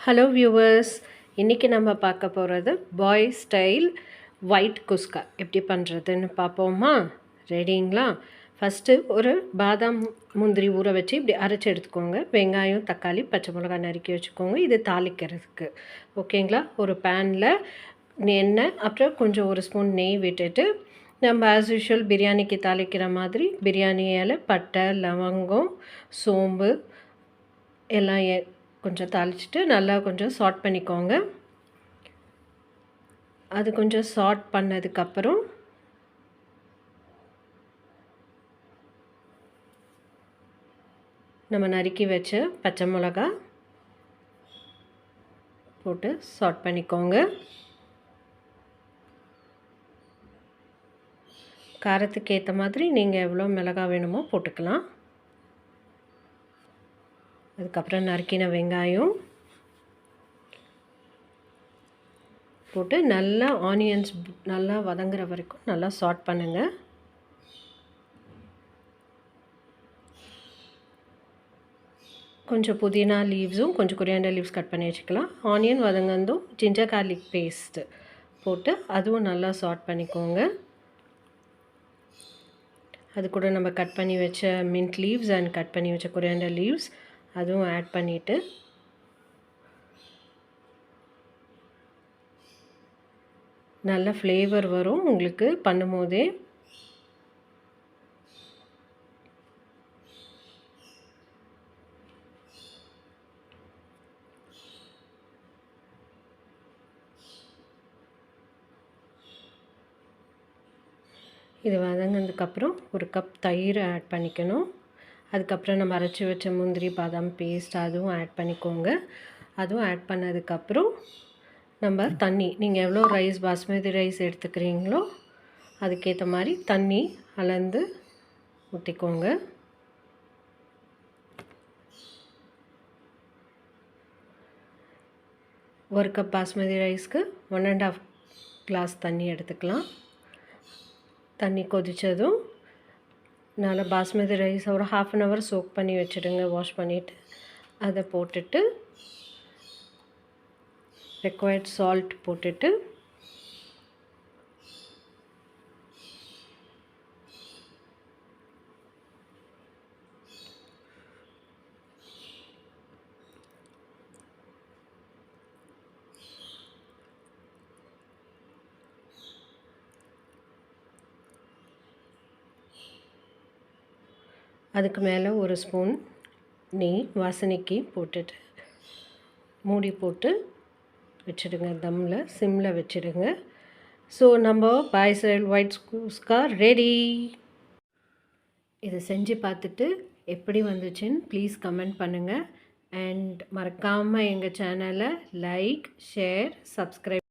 Hello viewers, இன்றைக்கி நம்ம பார்க்க போகிறது பாய் ஸ்டைல் ஒயிட் குஸ்கா எப்படி பண்ணுறதுன்னு பார்ப்போமா? ரெடிங்களா? ஃபஸ்ட்டு ஒரு பாதாம் முந்திரி ஊற வச்சு இப்படி அரைச்சி எடுத்துக்கோங்க. வெங்காயம், தக்காளி, பச்சை மிளகாய் நறுக்கி வச்சுக்கோங்க. இது தாளிக்கிறதுக்கு ஓகேங்களா? ஒரு பேனில் எண்ணெய், அப்புறம் கொஞ்சம் ஒரு ஸ்பூன் நெய் விட்டுட்டு நம்ம ஆஸ் யூஷுவல் பிரியாணிக்கு தாளிக்கிற மாதிரி பிரியாணி இலை, பட்டை, லவங்கம், சோம்பு எல்லாம் கொஞ்சம் தாளிச்சிட்டு நல்லா கொஞ்சம் சாட் பண்ணிக்கோங்க. அது கொஞ்சம் சாட் பண்ணதுக்கப்புறம் நம்ம நறுக்கி வச்ச பச்சை மிளகா போட்டு சாட் பண்ணிக்கோங்க. காரத்துக்கு ஏற்ற மாதிரி நீங்கள் எவ்வளோ மிளகாய் வேணுமோ போட்டுக்கலாம். அதுக்கப்புறம் நறுக்கின வெங்காயம் போட்டு நல்லா ஆனியன்ஸ் நல்லா வதங்குற வரைக்கும் நல்லா சாட் பண்ணுங்கள். கொஞ்சம் புதினா லீவ்ஸும் கொஞ்சம் கொரியாண்டர் லீவ்ஸ் கட் பண்ணி வச்சுக்கலாம். ஆனியன் வதங்கந்தும் ஜிஞ்சர் கார்லிக் பேஸ்ட்டு போட்டு அதுவும் நல்லா சாட் பண்ணிக்கோங்க. அது கூட நம்ம கட் பண்ணி வச்ச மின்ட் லீவ்ஸ் அண்ட் கட் பண்ணி வச்ச கொரியாண்டர் லீவ்ஸ் அதுவும் ஆட் பண்ணிவிட்டு நல்ல ஃப்ளேவர் வரும் உங்களுக்கு பண்ணும்போதே. இது வதங்கினதுக்கப்புறம் ஒரு கப் தயிர் ஆட் பண்ணிக்கணும். அதுக்கப்புறம் நம்ம அரைச்சி வச்ச முந்திரி பாதாம் பேஸ்ட் அதுவும் ஆட் பண்ணிக்கோங்க. அதுவும் ஆட் பண்ணதுக்கப்புறம் நம்ம தண்ணி, நீங்கள் எவ்வளோ ரைஸ் பாஸ்மதி ரைஸ் எடுத்துக்கிறீங்களோ அதுக்கேற்ற மாதிரி தண்ணி அளந்து ஊற்றிக்கோங்க. ஒரு கப் பாஸ்மதி ரைஸ்க்கு 1.5 கிளாஸ் தண்ணி எடுத்துக்கலாம். தண்ணி கொதித்ததும் நல்லா பாஸ்மதி ரைஸ் ஒரு 1/2 hour சோக் பண்ணி வச்சுடுங்க. வாஷ் பண்ணிவிட்டு அதை போட்டுட்டு ரெக்வயர்ட் சால்ட் போட்டுட்டு அதுக்கு மேலே ஒரு ஸ்பூன் நெய் வாசனைக்கு போட்டுட்டு மூடி போட்டு வச்சுடுங்க. தம்மில் சிம்மில் வச்சுடுங்க. ஸோ நம்ம பாய் ஸ்டைல் ஒயிட் குஸ்கா ரெடி. இதை செஞ்சு பார்த்துட்டு எப்படி வந்துச்சுன்னு ப்ளீஸ் கமெண்ட் பண்ணுங்கள். அண்ட் மறக்காமல் எங்கள் சேனலை லைக், ஷேர், சப்ஸ்கிரைப்